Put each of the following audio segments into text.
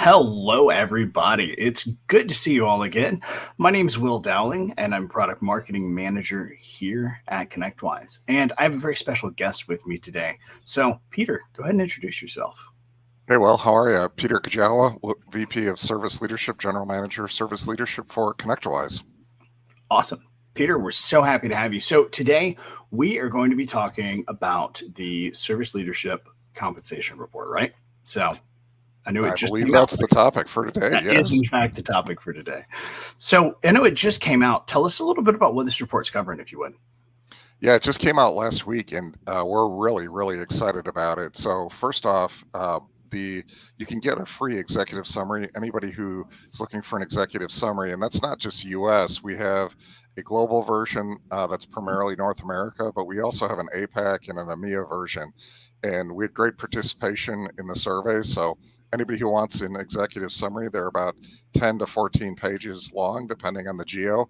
Hello, everybody. It's good to see you all again. My name is Will Dowling, and I'm product marketing manager here at ConnectWise. And I have a very special guest with me today. So, Peter, go ahead and introduce yourself. Hey, well, how are you? Peter Kujawa, VP of Service Leadership, General Manager of Service Leadership for ConnectWise. Awesome. Peter, we're so happy to have you. So, today we are going to be talking about the service leadership compensation report, right? So, I know it I just believe came out. that's the topic for today, That is, yes. in fact, the topic for today. So, I know it just came out. Tell us a little bit about what this report's covering, if you would. Yeah, it just came out last week, and we're really excited about it. So first off, you can get a free executive summary. Anybody who is looking for an executive summary, and that's not just US. We have a global version that's primarily North America, but we also have an APAC and an EMEA version. And we had great participation in the survey. So anybody who wants an executive summary, they're about 10 to 14 pages long, depending on the geo,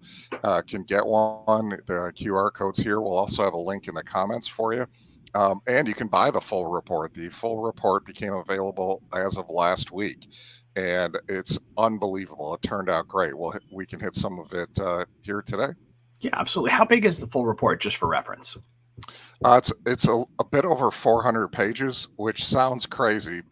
can get one. The QR codes here. We'll also have a link in the comments for you. And you can buy the full report. The full report became available as of last week, and it's unbelievable. It turned out great. We can hit some of it here today. Yeah, absolutely. How big is the full report, just for reference? It's a bit over 400 pages, which sounds crazy.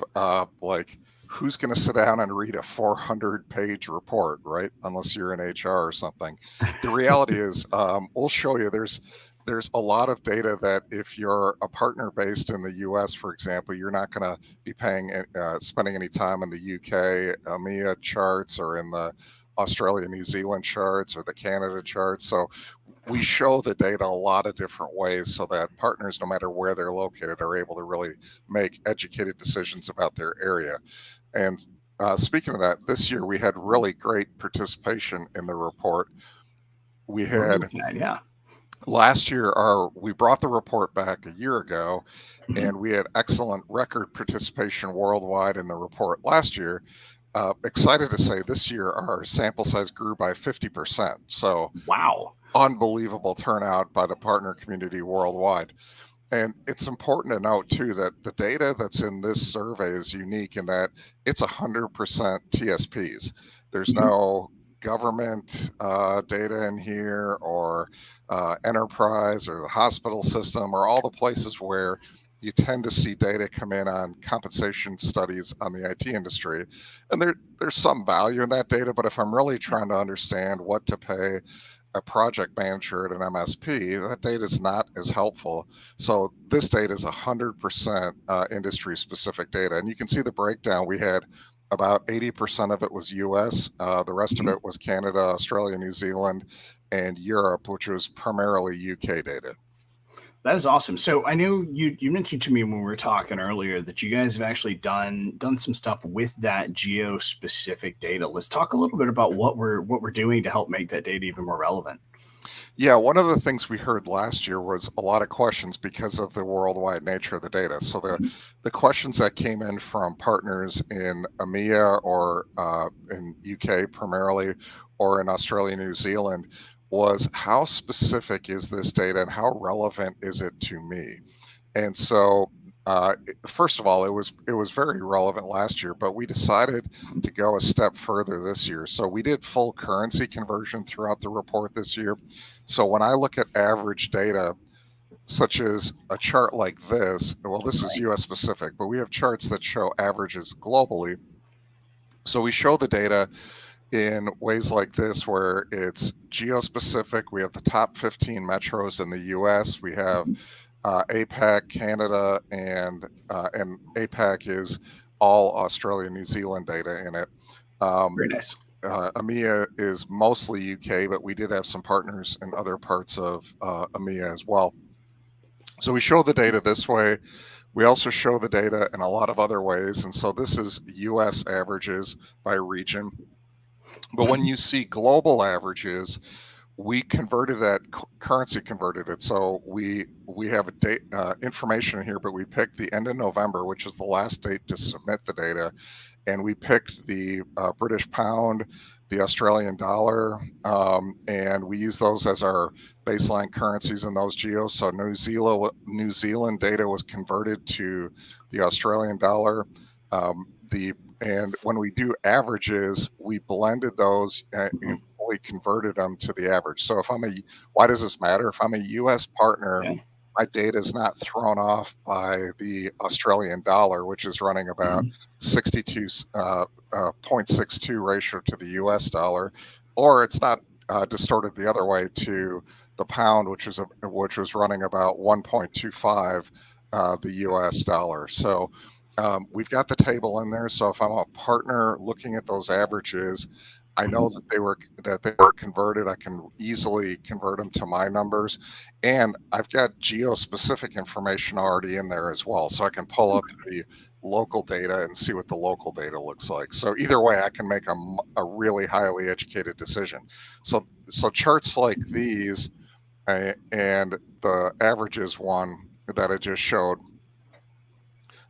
Like, who's going to sit down and read a 400-page report, right? Unless you're in HR or something. The reality is, we'll show you. There's a lot of data that if you're a partner based in the US, for example, you're not going to be spending any time in the UK EMEA charts or in the Australia, New Zealand charts or the Canada charts. So we show the data a lot of different ways so that partners, no matter where they're located, are able to really make educated decisions about their area. And speaking of that, this year we had really great participation in the report. We had Yeah. Last year, we brought the report back a year ago, Mhm. and we had excellent record participation worldwide in the report last year. Excited to say this year our sample size grew by 50%. So Wow. unbelievable turnout by the partner community worldwide. And it's important to note too that the data that's in this survey is unique in that it's 100% TSPs. There's Mhm. no government data in here or enterprise or the hospital system or all the places where you tend to see data come in on compensation studies on the IT industry. And there's some value in that data, but if I'm really trying to understand what to pay a project manager at an MSP, that data is not as helpful. So this data is 100% industry specific data. And you can see the breakdown. We had about 80% of it was US. The rest of Mhm. it was Canada, Australia, New Zealand, and Europe, which was primarily UK data. That is awesome. So I know you mentioned to me when we were talking earlier that you guys have actually done some stuff with that geo specific data. Let's talk a little bit about what we're doing to help make that data even more relevant. Yeah, one of the things we heard last year was a lot of questions because of the worldwide nature of the data. So Mhm. the questions that came in from partners in EMEA or in UK primarily, or in Australia, New Zealand, was how specific is this data and how relevant is it to me? And so, first of all, it was very relevant last year, but we decided to go a step further this year. So we did full currency conversion throughout the report this year. So when I look at average data, such as a chart like this, well, this is Right. US specific, but we have charts that show averages globally. So we show the data in ways like this where it's geo-specific. We have the top 15 metros in the US. We have APAC, Canada, and APAC is all Australia, New Zealand data in it. Um, Very nice. EMEA is mostly UK, but we did have some partners in other parts of EMEA as well. So we show the data this way. We also show the data in a lot of other ways. And so this is US averages by region. But when Mhm. you see global averages, we converted that currency converted it. So we have a date information here, but we picked the end of November, which is the last date to submit the data, and we picked the British pound, the Australian dollar, and we use those as our baseline currencies in those geos. So New Zealand data was converted to the Australian dollar. The And when we do averages, we blended those and fully converted them to the average. So why does this matter? If I'm a US partner, Okay. my data is not thrown off by the Australian dollar, which is running about 0.62 ratio to the US dollar, or it's not distorted the other way to the pound, which was running about 1.25 the US dollar. So we've got the table in there. So if I'm a partner looking at those averages, I know that they were converted. I can easily convert them to my numbers, and I've got geo-specific information already in there as well. So I can pull up the local data and see what the local data looks like. So either way, I can make a really highly educated decision. So charts like these and the averages one that I just showed,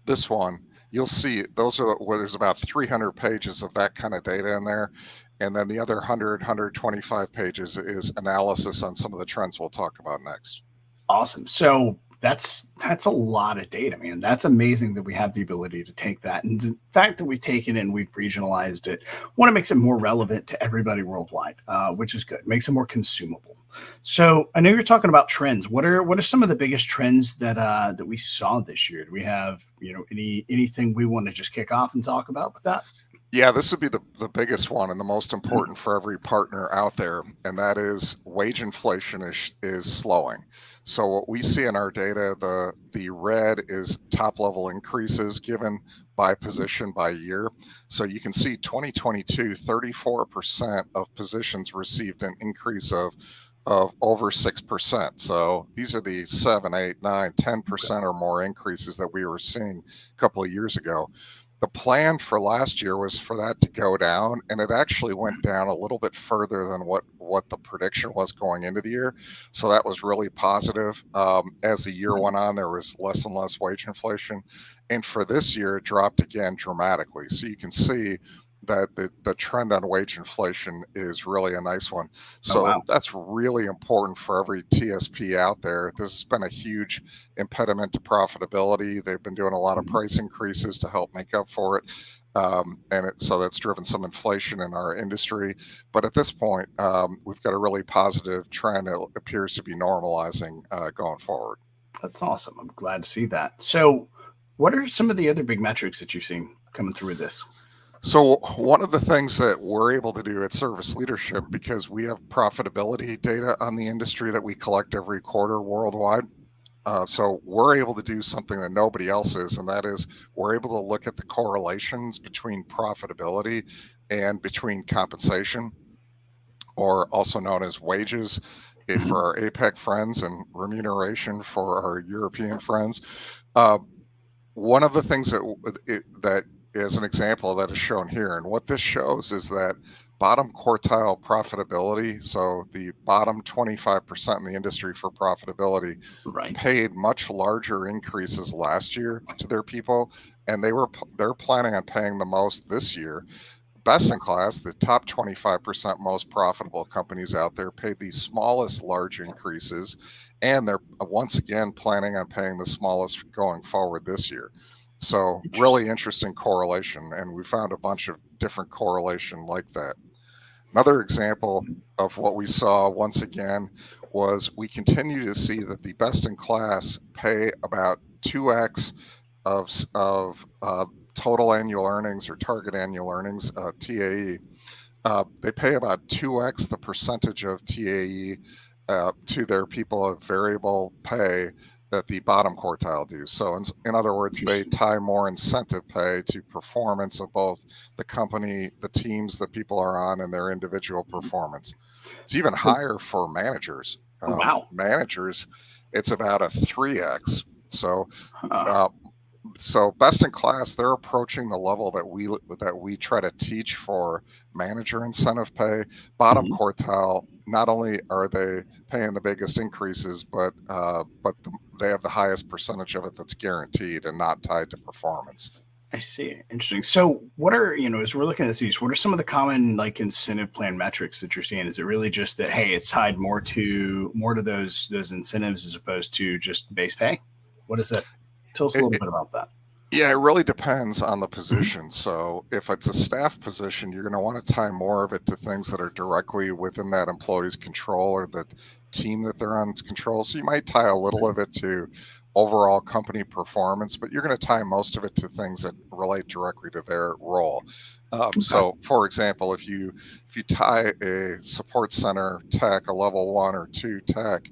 this one, you'll see those are where there's about 300 pages of that kind of data in there. And then the other 125 pages is analysis on some of the trends we'll talk about next. Awesome. So that's a lot of data, man. That's amazing that we have the ability to take that. And the fact that we've taken it and we've regionalized it, one, it makes it more relevant to everybody worldwide, which is good. It makes it more consumable. So I know you're talking about trends. What are some of the biggest trends that we saw this year? Do we have anything we want to just kick off and talk about with that? Yeah, this would be the biggest one and the most important for every partner out there, and that is wage inflation is slowing. So what we see in our data, the red is top level increases given by position by year. So you can see 2022, 34% of positions received an increase of over 6%. So these are the 7, 8, 9, 10% or more increases that we were seeing a couple of years ago. The plan for last year was for that to go down, and it actually went down a little bit further than what the prediction was going into the year. So that was really positive. As the year went on, there was less and less wage inflation. And for this year, it dropped again dramatically. So you can see that the trend on wage inflation is really a nice one. So Oh, wow. that's really important for every TSP out there. This has been a huge impediment to profitability. They've been doing a lot of price increases to help make up for it. So that's driven some inflation in our industry. But at this point, we've got a really positive trend. It appears to be normalizing going forward. That's awesome. I'm glad to see that. So what are some of the other big metrics that you've seen coming through this? So one of the things that we're able to do at Service Leadership, because we have profitability data on the industry that we collect every quarter worldwide, so we're able to do something that nobody else is, and that is we're able to look at the correlations between profitability and between compensation, or also known as wages for our APEC friends and remuneration for our European friends. One of the things that is an example that is shown here, and what this shows is that bottom quartile profitability, so the bottom 25% in the industry for profitability, Right. paid much larger increases last year to their people, and they're planning on paying the most this year. Best in class, the top 25% most profitable companies out there paid the smallest large increases, and they're once again planning on paying the smallest going forward this year. So really interesting correlation, and we found a bunch of different correlation like that. Another example of what we saw once again was we continue to see that the best in class pay about 2x of total annual earnings or target annual earnings, TAE. They pay about 2x the percentage of TAE to their people of variable pay that the bottom quartile do. So in other words, they tie more incentive pay to performance of both the company, the teams that people are on, and their individual performance. It's even higher for managers. Wow. Managers, it's about a 3x. So Huh. so best in class, they're approaching the level that we try to teach for manager incentive pay. Bottom quartile, not only are they paying the biggest increases, but they have the highest percentage of it that's guaranteed and not tied to performance. I see. Interesting. So what are, as we're looking at these, what are some of the common like incentive plan metrics that you're seeing? Is it really just that, hey, it's tied more to those incentives as opposed to just base pay? What is that? Tell us a It, little it, bit about that. Yeah, it really depends on the position. So if it's a staff position, you're going to want to tie more of it to things that are directly within that employee's control or the team that they're on control. So you might tie a little of it to overall company performance, but you're going to tie most of it to things that relate directly to their role. Okay. So, for example, if you tie a support center tech, a level 1 or 2 tech,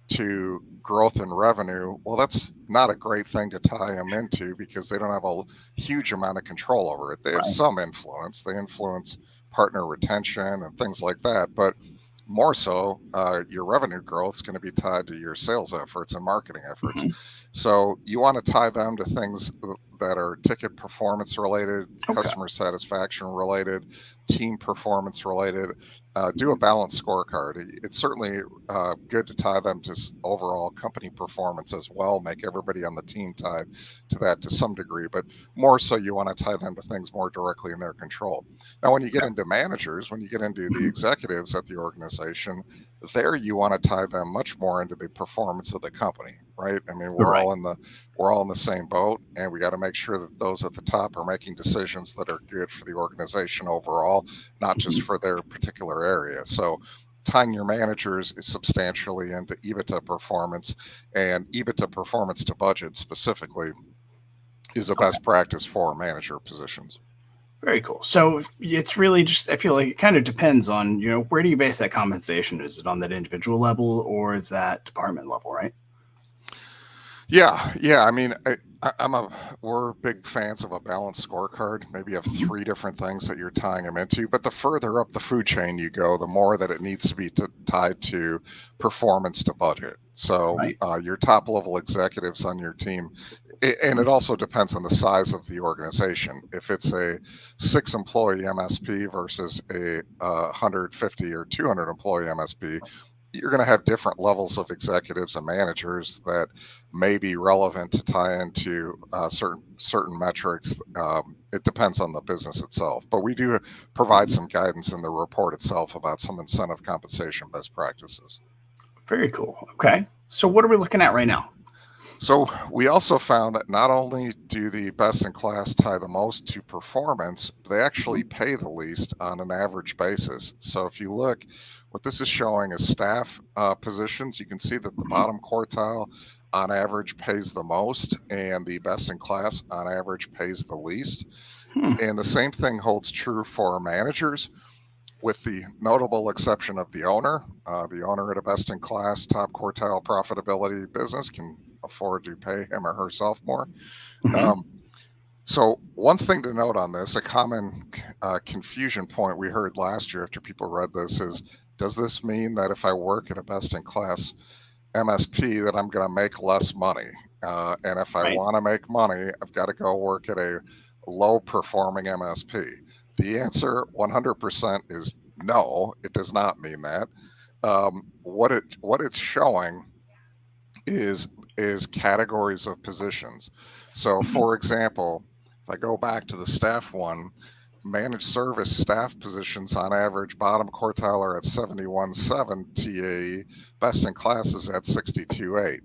to growth and revenue, well, that's not a great thing to tie them into because they don't have a huge amount of control over it. They have Right. some influence. They influence partner retention and things like that, but more so, your revenue growth is going to be tied to your sales efforts and marketing efforts. Mhm. So you want to tie them to things that are ticket performance related, Okay. customer satisfaction related, team performance related. Do a balanced scorecard. It's certainly good to tie them to overall company performance as well. Make everybody on the team tied to that to some degree, but more so you want to tie them to things more directly in their control. Now, when you get Okay. into managers, when you get into the Mhm. executives at the organization, there you want to tie them much more into the performance of the company, right? I mean, Right. we're all in the same boat, and we got to make sure that those at the top are making decisions that are good for the organization overall, not just Mhm. for their particular area. So tying your managers is substantially into EBITDA performance, and EBITDA performance to budget specifically is a Okay. best practice for manager positions. Very cool. So it's really just, I feel like it kind of depends on, where do you base that compensation? Is it on that individual level or is that department level, right? Yeah, yeah. I mean, we're big fans of a balanced scorecard. Maybe you have Mhm. 3 different things that you're tying them into, but the further up the food chain you go, the more that it needs to be tied to performance to budget. So Right. your top level executives on your team, and Mhm. it also depends on the size of the organization. If it's a 6 employee MSP versus a 150 or 200 employee MSP, you're going to have different levels of executives and managers that may be relevant to tie into certain metrics. It depends on the business itself, but we do provide Mhm. some guidance in the report itself about some incentive compensation best practices. Very cool. Okay. So what are we looking at right now? So we also found that not only do the best in class tie the most to performance, they actually Mhm. pay the least on an average basis. So if you look, what this is showing is staff positions. You can see that the Mhm. bottom quartile on average pays the most, and the best in class on average pays the least. Hmm. And the same thing holds true for managers, with the notable exception of the owner. The owner at a best in class, top quartile profitability business can afford to pay him or herself more. Mhm. Um, so, one thing to note on this, a common confusion point we heard last year after people read this is, does this mean that if I work at a best in class MSP that I'm going to make less money? And if I Right. want to make money, I've got to go work at a low performing MSP. The answer 100% is no, it does not mean that. What it's showing is categories of positions. So, Mhm. for example, if I go back to the staff one, managed service staff positions on average, bottom quartile are at 71.7 TAE, best in class is at 62.8.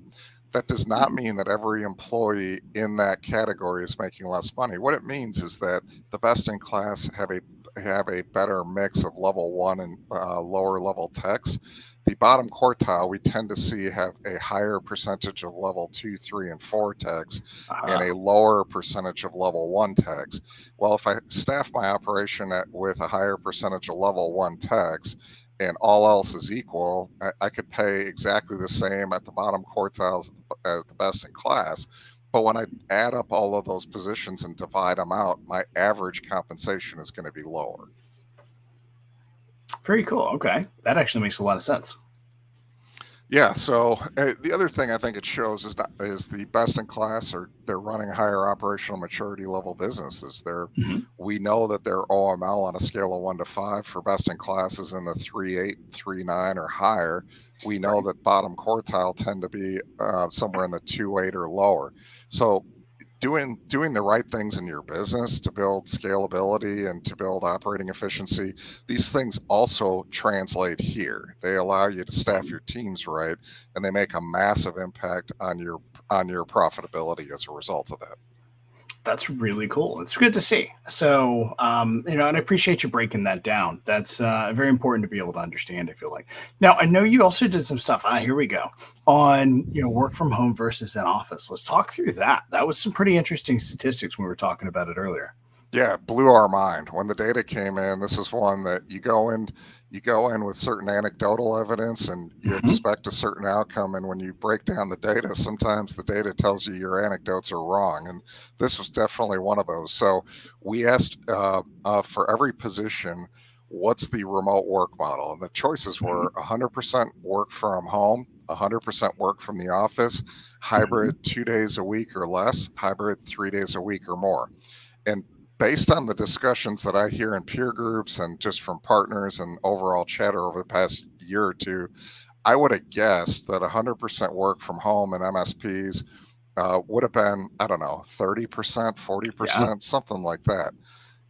That does not Mhm. mean that every employee in that category is making less money. What it means is that the best in class have a better mix of level 1 and lower level techs. The bottom quartile we tend to see have a higher percentage of level 2, 3, and 4 techs and Uh-huh. a lower percentage of level 1 techs. Well, if I staff my operation with a higher percentage of level 1 techs and all else is equal, I could pay exactly the same at the bottom quartiles as the best in class. But when I add up all of those positions and divide them out, my average compensation is going to be lower. Very cool. Okay. That actually makes a lot of sense. Yeah. So the other thing I think it shows is the best in class, or they're running higher operational maturity level businesses. Mhm. We know that their OML on a scale of 1 to 5 for best in class is in the 3.8, 3.9 or higher. We know Right. that bottom quartile tend to be somewhere in the 2.8 or lower. So doing the right things in your business to build scalability and to build operating efficiency, these things also translate here. They allow you to staff your teams right, and they make a massive impact on your profitability as a result of that. That's really cool. It's good to see. So, and I appreciate you breaking that down. That's very important to be able to understand, I feel like. Now, I know you also did some stuff. Here we go. On, work from home versus in office. Let's talk through that. That was some pretty interesting statistics when we were talking about it earlier. Yeah, it blew our mind when the data came in. This is one that you go in with certain anecdotal evidence and you Mhm. expect a certain outcome, and when you break down the data, sometimes the data tells you your anecdotes are wrong, and this was definitely one of those. So we asked for every position, what's the remote work model, and the choices Mhm. were 100% work from home, 100% work from the office, Mhm. hybrid 2 days a week or less, hybrid 3 days a week or more. And based on the discussions that I hear in peer groups and just from partners and overall chatter over the past year or two, I would have guessed that 100% work from home and MSPs would have been, I don't know, 30%, Yeah, 40%, something like that.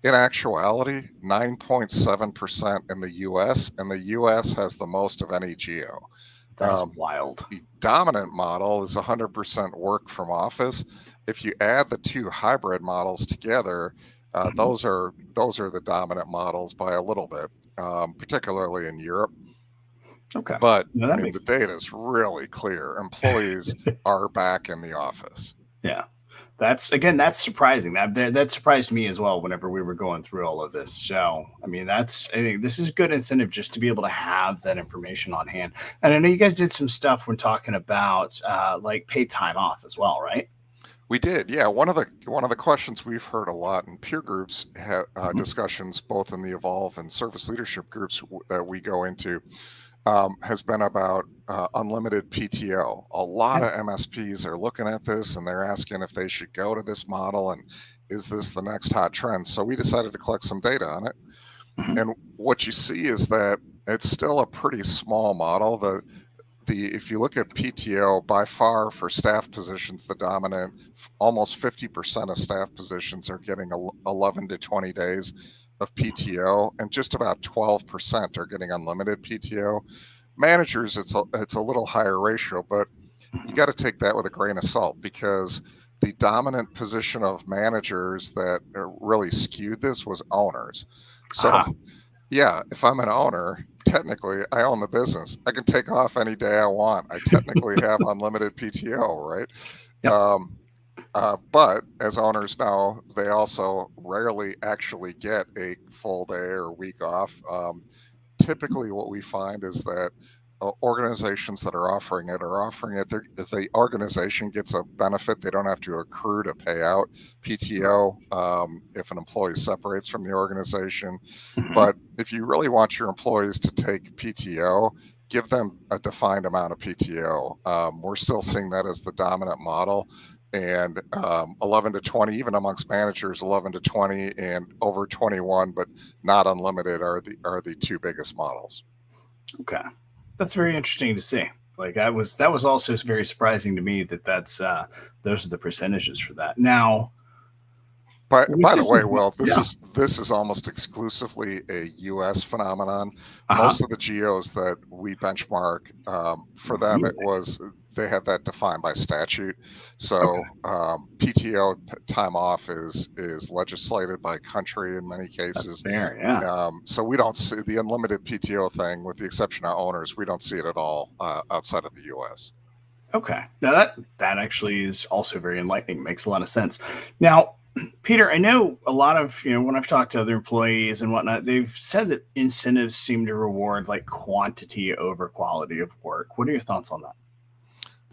In actuality, 9.7% in the US, and the US has the most of any geo. that is Um, wild. the dominant model is 100% work from office. If you add the two hybrid models together, Mhm. those are the dominant models by a little bit, particularly in Europe. Okay. But No, I that mean, the makes sense. data is really clear. Employees are back in the office. Yeah. That's surprising. That surprised me as well whenever we were going through all of this. So, I think this is good incentive just to be able to have that information on hand. And I know you guys did some stuff when talking about like paid time off as well, right? We did, yeah. One of the questions we've heard a lot in peer groups, Mhm. discussions both in the Evolve and service leadership groups that we go into, has been about unlimited PTO. A lot Yeah. of MSPs are looking at this and they're asking if they should go to this model and is this the next hot trend? So we decided to collect some data on it. Mhm. And what you see is that it's still a pretty small model. The if you look at PTO, by far for staff positions, the dominant, almost 50% of staff positions are getting 11 to 20 days of PTO, and just about 12% are getting unlimited PTO. Managers, it's a little higher ratio, but you Mhm. got to take that with a grain of salt, because the dominant position of managers that really skewed this was owners. So Aha. yeah, if I'm an owner, technically I own the business. I can take off any day I want. I technically have unlimited PTO, right? Yep. Um, but as owners know, they also rarely actually get a full day or week off. Typically, what we find is that organizations that are offering it are offering it. If the organization gets a benefit, they don't have to accrue to pay out Right. PTO if an employee separates from the organization. Mhm. But if you really want your employees to take PTO, give them a defined amount of PTO. We're still seeing that as the dominant model. And 11 to 20, even amongst managers, 11 to 20 and over 21, but not unlimited, are the two biggest models. Okay. That's very interesting to see. Like that was also very surprising to me that those are the percentages for that. Now, with By the this way, Will, this yeah. is this is almost exclusively a U.S. phenomenon. Uh-huh. Most of the geos that we benchmark, for them, it Really? was they have that defined by statute. Okay. So PTO, time off, is legislated by country in many That's cases. fair. Yeah. So we don't see the unlimited PTO thing, with the exception of owners. We don't see it at all outside of the U.S. Okay. Now that actually is also very enlightening. Makes a lot of sense. Now, Peter, I know a lot of, when I've talked to other employees and whatnot, they've said that incentives seem to reward like quantity over quality of work. What are your thoughts on that?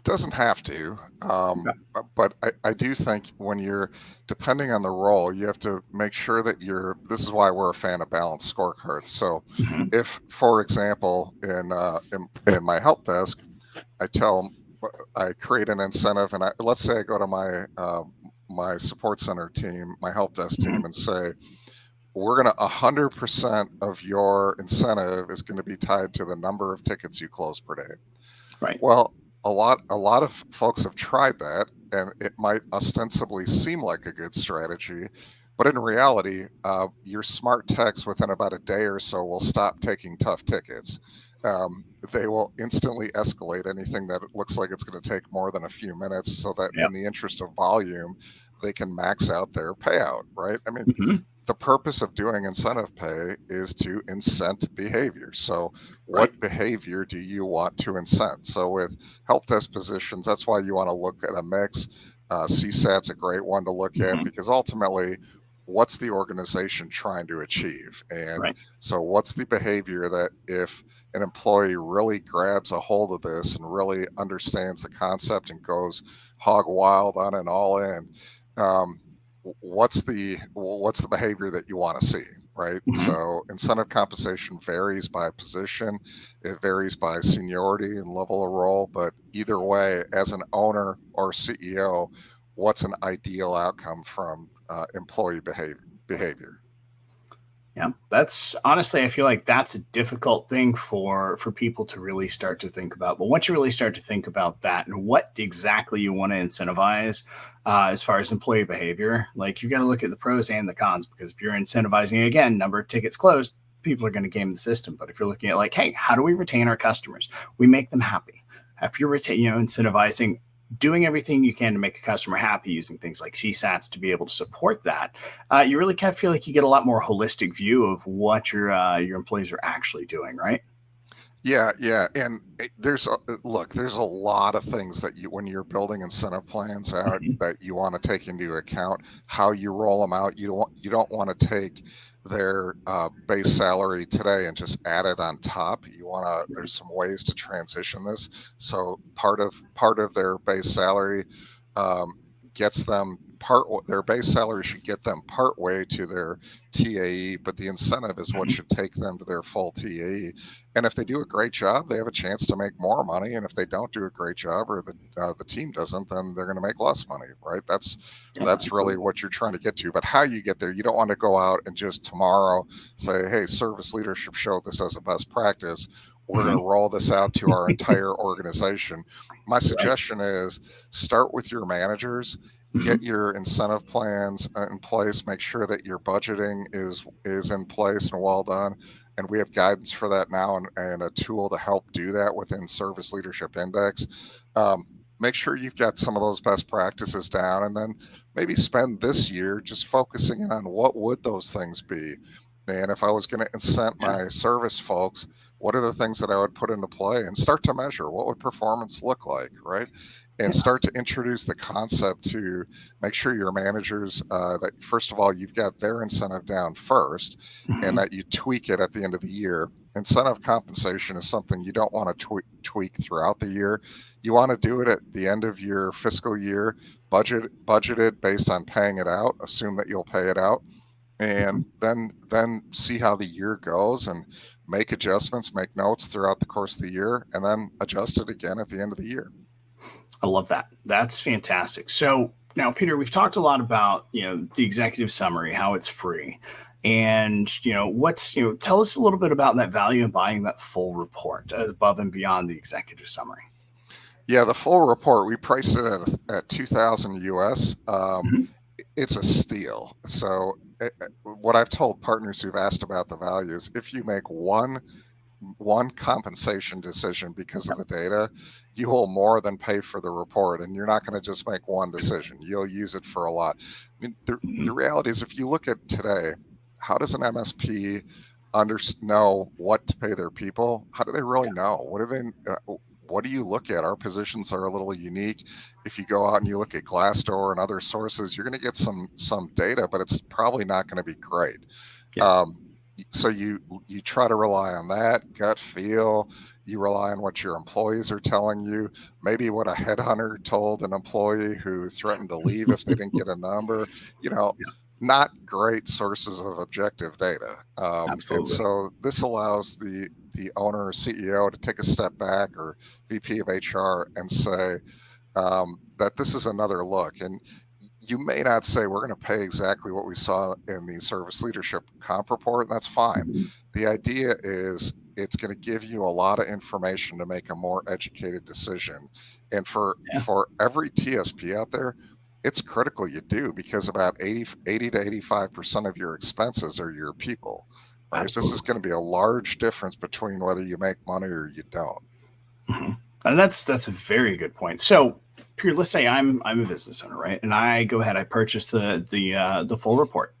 Doesn't have to, Okay. but I do think when you're, depending on the role, you have to make sure that this is why we're a fan of balanced scorecards. So Hmm. if, for example, in my help desk, I tell I create an incentive, and let's say I go to my support center team, my help desk Hmm. team, and say, we're going to 100% of your incentive is going to be tied to the number of tickets you close per day. Right. Well, a lot of folks have tried that, and it might ostensibly seem like a good strategy, but in reality, your smart techs within about a day or so will stop taking tough tickets. They will instantly escalate anything that looks like it's going to take more than a few minutes, so that Yep. in the interest of volume, they can max out their payout, right? I mean, Hmm. the purpose of doing incentive pay is to incent behavior. So, what Right. behavior do you want to incent? So, with help desk positions, that's why you want to look at a mix. CSAT's a great one to look at Hmm. because ultimately, what's the organization trying to achieve? And Right. so, what's the behavior that if an employee really grabs a hold of this and really understands the concept and goes hog wild on and all in, um, what's the behavior that you want to see, right? Hmm. So incentive compensation varies by position, it varies by seniority and level of role, but either way, as an owner or CEO, what's an ideal outcome from employee behavior? Yeah, that's honestly, I feel like that's a difficult thing for people to really start to think about. But once you really start to think about that and what exactly you want to incentivize, as far as employee behavior, like you got to look at the pros and the cons. Because if you're incentivizing again, number of tickets closed, people are going to game the system. But if you're looking at like, hey, how do we retain our customers? We make them happy. If you're incentivizing doing everything you can to make a customer happy using things like CSATs to be able to support that, you really kind of feel like you get a lot more holistic view of what your employees are actually doing, right? Yeah, yeah, and look, there's a lot of things that you when you're building incentive plans out Mhm. that you want to take into account. How you roll them out, you don't want to take their base salary today and just add it on top. You want to There's some ways to transition this. So part of their base salary um, gets them their base salary should get them part way to their TAE, but the incentive is what Mhm. should take them to their full TAE. And if they do a great job, they have a chance to make more money. And if they don't do a great job, or the team doesn't, then they're going to make less money, right? Yeah, That's really absolutely. what you're trying to get to. But how you get there, you don't want to go out and just tomorrow say, "Hey, service leadership showed this as a best practice. We're going to Mhm. roll this out to our entire organization." My Right. suggestion is start with your managers, Mhm. get your incentive plans in place, make sure that your budgeting is in place and well done, and we have guidance for that now, and a tool to help do that within Service Leadership Index. um, Make sure you've got some of those best practices down, and then maybe spend this year just focusing in on what would those things be. And if I was going to incent Yeah. my service folks, what are the things that I would put into play, and start to measure what would performance look like, right? And Yeah. start to introduce the concept to make sure your managers, that first of all you've got their incentive down first, and Mhm. that you tweak it at the end of the year. Incentive compensation is something you don't want to tweak throughout the year. You want to do it at the end of your fiscal year, budgeted based on paying it out, assume that you'll pay it out, Mhm. and then see how the year goes and make adjustments, make notes throughout the course of the year, and then adjust it again at the end of the year. I love that. That's fantastic. So now, Peter, we've talked a lot about the executive summary, how it's free, and tell us a little bit about that value in buying that full report above and beyond the executive summary. Yeah, the full report, we priced it at 2000 US. Mhm. It's a steal. So what I've told partners who've asked about the value is if you make one compensation decision because of Yep. the data, you will more than pay for the report. And you're not going to just make one decision. You'll use it for a lot. I mean, the Mhm. reality is, if you look at today, how does an MSP know what to pay their people? How do they really know? What do you look at? Our positions are a little unique. If you go out and you look at Glassdoor and other sources, you're going to get some data, but it's probably not going to be great. Yeah. Um, so you try to rely on that gut feel. You rely on what your employees are telling you, maybe what a headhunter told an employee who threatened to leave if they didn't get a number. you know Yeah. Not great sources of objective data. And Absolutely. so this allows the owner or CEO to take a step back, or VP of HR, and say, that this is another look. And you may not say we're going to pay exactly what we saw in the service leadership comp report, and that's fine. Mhm. The idea is it's going to give you a lot of information to make a more educated decision. And Yeah. for every TSP out there, it's critical you do, because about 80 to 85% of your expenses are your people, right? This is Absolutely. going to be a large difference between whether you make money or you don't. Mhm. And that's a very good point. So, Peter, let's say I'm a business owner, right? And I go ahead, I purchase the full report.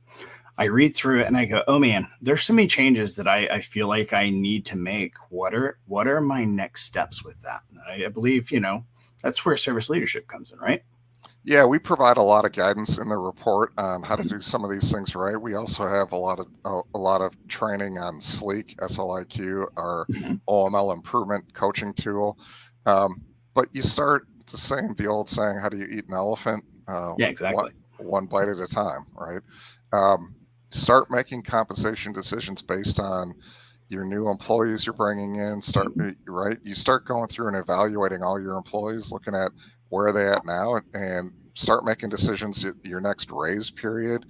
I read through it and I go, oh man, there's so many changes that I feel like I need to make. What are my next steps with that? I believe, that's where service leadership comes in, right? Yeah, we provide a lot of guidance in the report on how to do some of these things right. We also have a lot of training on Sleek, SLIQ, our Mhm. OML improvement coaching tool. But you start, it's the same, the old saying, how do you eat an elephant? Yeah, One, exactly. one bite at a time, right? Um, Start making compensation decisions based on your new employees you're bringing in. Right, you start going through and evaluating all your employees, looking at where are they at now, and start making decisions at your next raise period.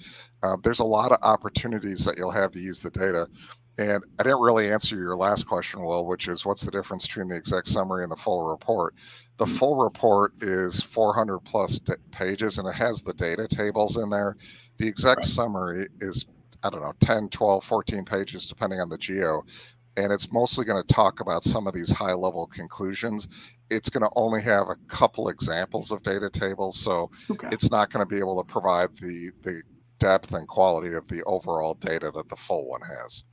There's a lot of opportunities that you'll have to use the data. And I didn't really answer your last question, Will, which is what's the difference between the exec summary and the full report? The Mhm. full report is 400 plus pages, and it has the data tables in there. The exec Right. summary is, I don't know, 10, 12, 14 pages, depending on the geo. And it's mostly going to talk about some of these high level conclusions. It's going to only have a couple examples of data tables. So Okay. it's not going to be able to provide the depth and quality of the overall data that the full one has.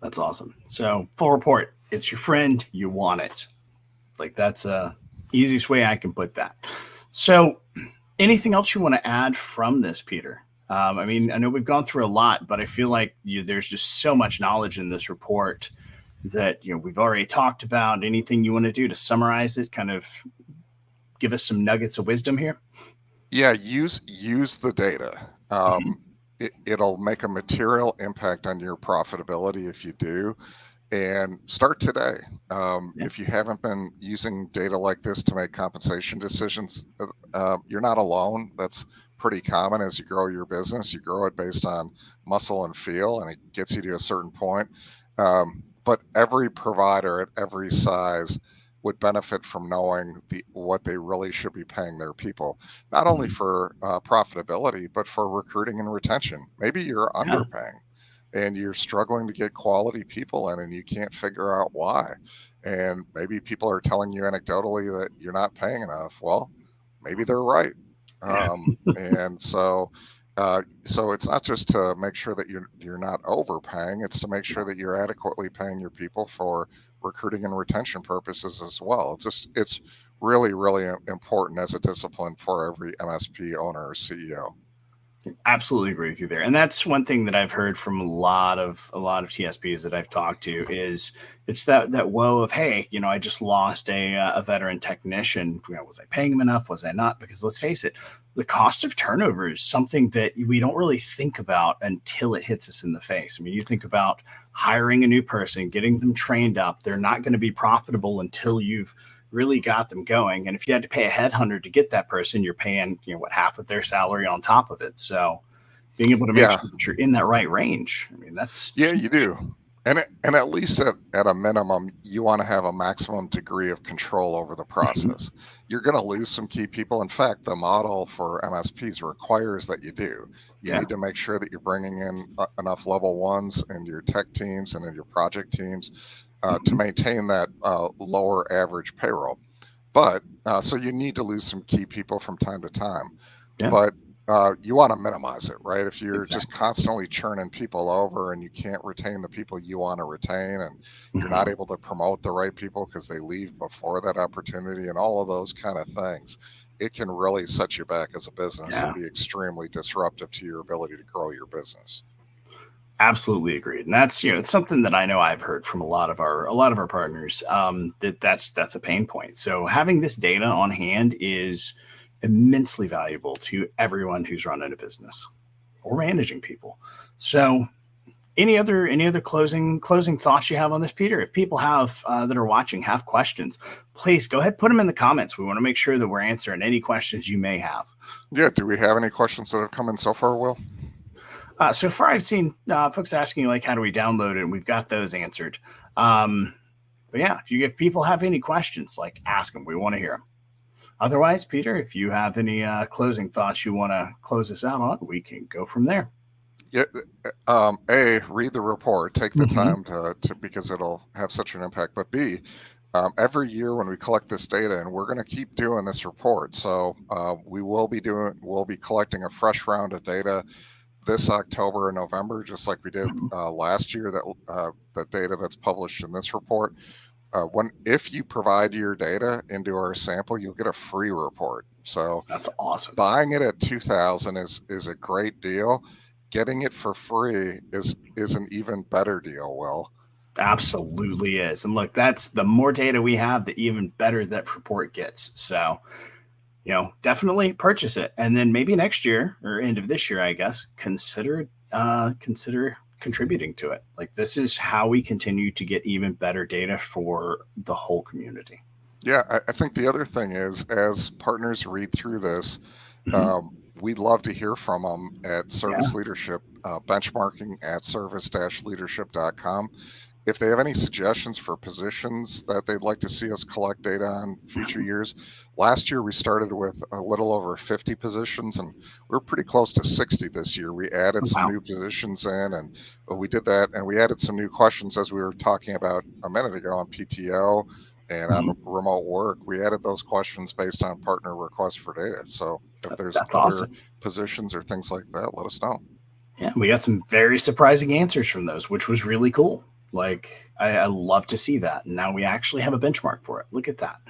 That's awesome. So full report, it's your friend, you want it. Like that's easiest way I can put that. So anything else you want to add from this, Peter? I mean, I know we've gone through a lot, but I feel like there's just so much knowledge in this report that we've already talked about. Anything you want to do to summarize it, kind of give us some nuggets of wisdom here? Yeah, use the data. Mm-hmm. It'll make a material impact on your profitability if you do. And start today. Yeah. If you haven't been using data like this to make compensation decisions, you're not alone. That's pretty common as you grow your business. You grow it based on muscle and feel, and it gets you to a certain point. But every provider at every size would benefit from knowing what they really should be paying their people, not only Mm-hmm. for profitability, but for recruiting and retention. Maybe you're Yeah. underpaying and you're struggling to get quality people in and you can't figure out why. And maybe people are telling you anecdotally that you're not paying enough. Well, maybe they're right. Yeah. And so it's not just to make sure that you're not overpaying, it's to make sure that you're adequately paying your people for recruiting and retention purposes as well. It's really, really important as a discipline for every MSP owner or CEO. Absolutely agree with you there, and that's one thing that I've heard from a lot of TSPs that I've talked to is it's that woe of, hey, I just lost a veteran technician. Was I paying him enough? Was I not? Because let's face it, the cost of turnover is something that we don't really think about until it hits us in the face. I mean, you think about hiring a new person, getting them trained up. They're not going to be profitable until you've really got them going. And if you had to pay a headhunter to get that person, you're paying, half of their salary on top of it. So being able to make Yeah, sure that you're in that right range, I mean, that's yeah, you huge. do. And at least at a minimum, you want to have a maximum degree of control over the Mhm. process. You're going to lose some key people. In fact, the model for MSPs requires that you do. You Yeah. need to make sure that you're bringing in enough level ones in your tech teams and in your project teams to Mhm. maintain that lower average payroll. But so you need to lose some key people from time to time. Yeah. But you want to minimize it, right? If you're just Exactly. constantly churning people over and you can't retain the people you want to retain, and you're not Mhm. able to promote the right people because they leave before that opportunity, and all of those kind of things, it can really set you back as a business and Yeah. be extremely disruptive to your ability to grow your business. Absolutely agreed. And that's, it's something that I know I've heard from a lot of our partners, that's a pain point. So having this data on hand is immensely valuable to everyone who's running a business or managing people. So any other closing thoughts you have on this, Peter? If people have that are watching have questions, please go ahead, put them in the comments. We want to make sure that we're answering any questions you may have. Yeah. Do we have any questions that have come in so far, Will? So far, I've seen folks asking like, how do we download it? And we've got those answered. Um, but yeah, if people have any questions, like ask them. We want to hear them. Otherwise, Peter, if you have any closing thoughts you want to close us out on, we can go from there. Yeah. Read the report, take the Mm-hmm. time to because it'll have such an impact. But B, every year when we collect this data, and we're going to keep doing this report. So we'll be collecting a fresh round of data this October and November, just like we did last year. That data that's published in this report. If you provide your data into our sample, you'll get a free report. So That's awesome. buying it at $2,000 is a great deal. Getting it for free is an even better deal, Will. Absolutely is. And look, that's the more data we have, the even better that report gets. So, definitely purchase it. And then maybe next year or end of this year, I guess, consider contributing to it. Like, this is how we continue to get even better data for the whole community. Yeah, I think the other thing is, as partners read through this, Mm-hmm. we'd love to hear from them at Yeah. Service Leadership, benchmarking at service-leadership.com. If they have any suggestions for positions that they'd like to see us collect data on future years. Last year, we started with a little over 50 positions, and we're pretty close to 60 this year. We added some Wow. new positions in, and we did that, and we added some new questions, as we were talking about a minute ago, on PTO and Mm-hmm. on remote work. We added those questions based on partner requests for data. So if there's That's other awesome. positions or things like that, let us know. Yeah, we got some very surprising answers from those, which was really cool. Like, I love to see that. And now we actually have a benchmark for it. Look at that.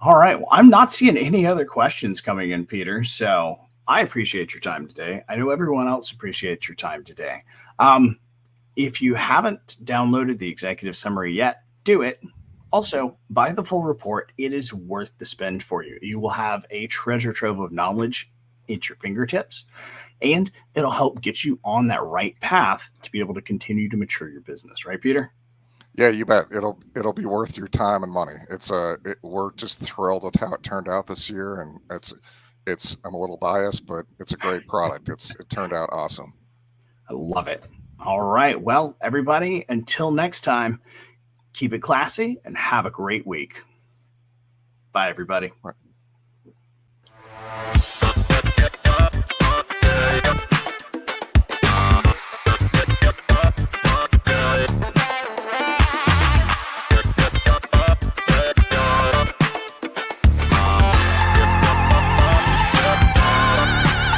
All right. Well, I'm not seeing any other questions coming in, Peter. So I appreciate your time today. I know everyone else appreciates your time today. If you haven't downloaded the executive summary yet, do it. Also, buy the full report. It is worth the spend for you. You will have a treasure trove of knowledge at your fingertips, and it'll help get you on that right path to be able to continue to mature your business. Right, Peter? Yeah, you bet. It'll be worth your time and money. We're just thrilled with how it turned out this year, and I'm a little biased, but it's a great product. It turned out awesome. I love it. All right. Well, everybody, until next time, keep it classy and have a great week. Bye, everybody. Right.